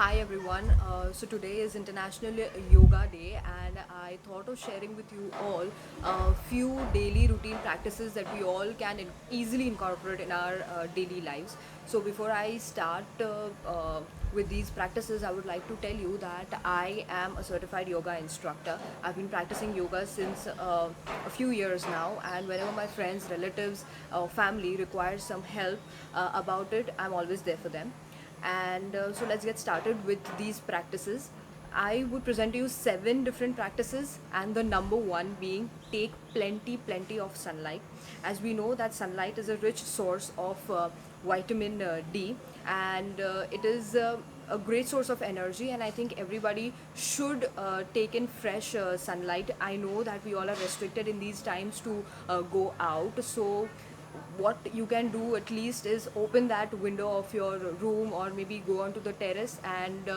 Hi everyone. So today is International Yoga Day, and I thought of sharing with you all a few daily routine practices that we all can easily incorporate in our daily lives. So before I start with these practices, I would like to tell you that I am a certified yoga instructor. I've been practicing yoga since a few years now, and whenever my friends, relatives, or family requires some help about it, I'm always there for them. And so let's get started with these practices. I would present to you 7 different practices, and the number one being take plenty of sunlight. As we know that sunlight is a rich source of vitamin D, and it is a great source of energy, and I think everybody should take in fresh sunlight. I know that we all are restricted in these times to go out, so what you can do at least is open that window of your room or maybe go onto the terrace and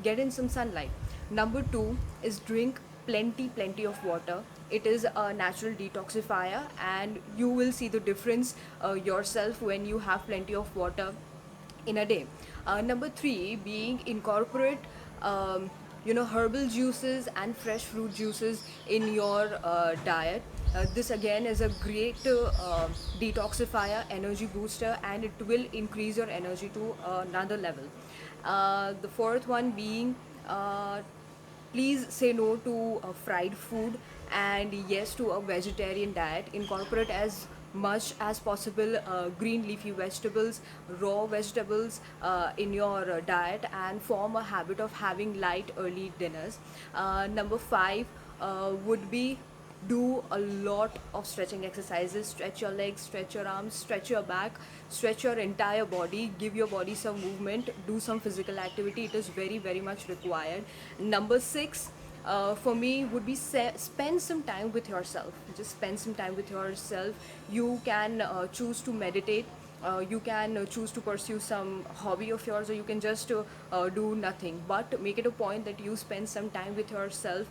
get in some sunlight. Number two is drink plenty of water. It is a natural detoxifier, and you will see the difference yourself when you have plenty of water in a day. Number three being incorporate herbal juices and fresh fruit juices in your diet. This again is a great detoxifier, energy booster, and it will increase your energy to another level. The fourth one being please say no to fried food and yes to a vegetarian diet. Incorporate as much as possible green leafy vegetables, raw vegetables in your diet, and form a habit of having light early dinners. Number five would be do a lot of stretching exercises. Stretch your legs, stretch your arms, stretch your back, stretch your entire body, give your body some movement, do some physical activity. It is very much required. Number six for me would be spend some time with yourself. Just spend some time with yourself. You can choose to meditate, you can choose to pursue some hobby of yours, or you can just do nothing, but make it a point that you spend some time with yourself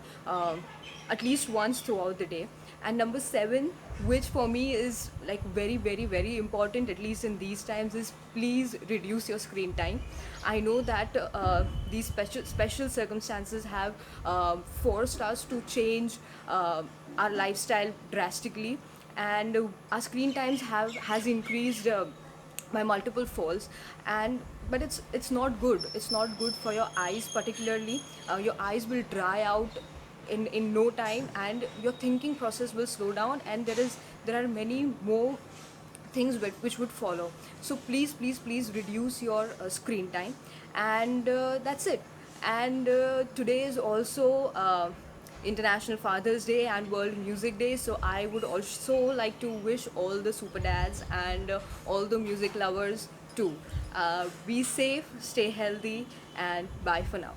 at least once throughout the day. And number seven, which for me is like very important, at least in these times, is please reduce your screen time. I know that these special circumstances have forced us to change our lifestyle drastically, and our screen times have has increased by multiple folds. And but it's not good. It's not good for your eyes particularly. Your eyes will dry out in no time, and your thinking process will slow down, and there are many more things which would follow. So please reduce your screen time, and that's it. And today is also International Father's Day and World Music Day, so I would also like to wish all the super dads and all the music lovers too. Be safe, stay healthy, and bye for now.